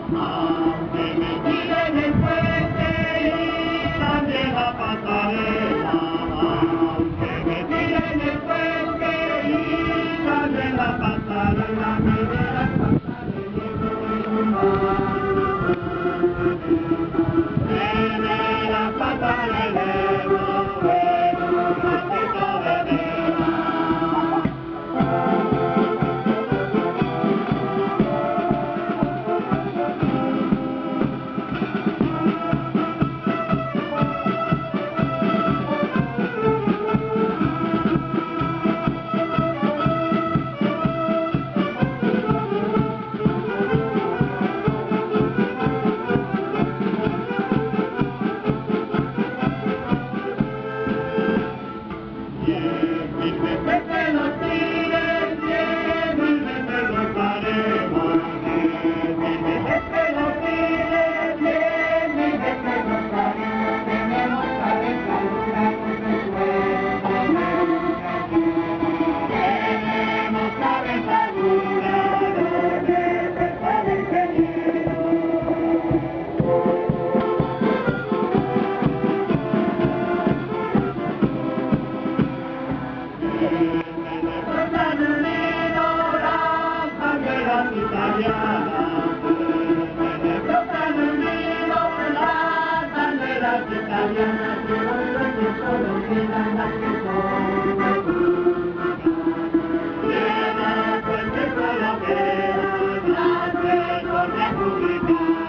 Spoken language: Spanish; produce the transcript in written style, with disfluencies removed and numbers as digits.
Aunque me tiren el puente y también la pasarela, aunque me tiren el puente y también la pasarela, me verás pasar en el mar. Me verás pasar en el mar, en un ratito de vela. Mil veces que los tires, 10.000 veces los haremos. 10.000 veces que los tires, 10.000 veces los haremos. Tenemos cabeza dura con el suelo. Tenemos cabeza dura con el fuerza del ingeniero. Italianas, me brotan unido las banderas italianas, y hoy que solo quedan las que son republicanas. Quedan pues que solo quedan las que son republicanas.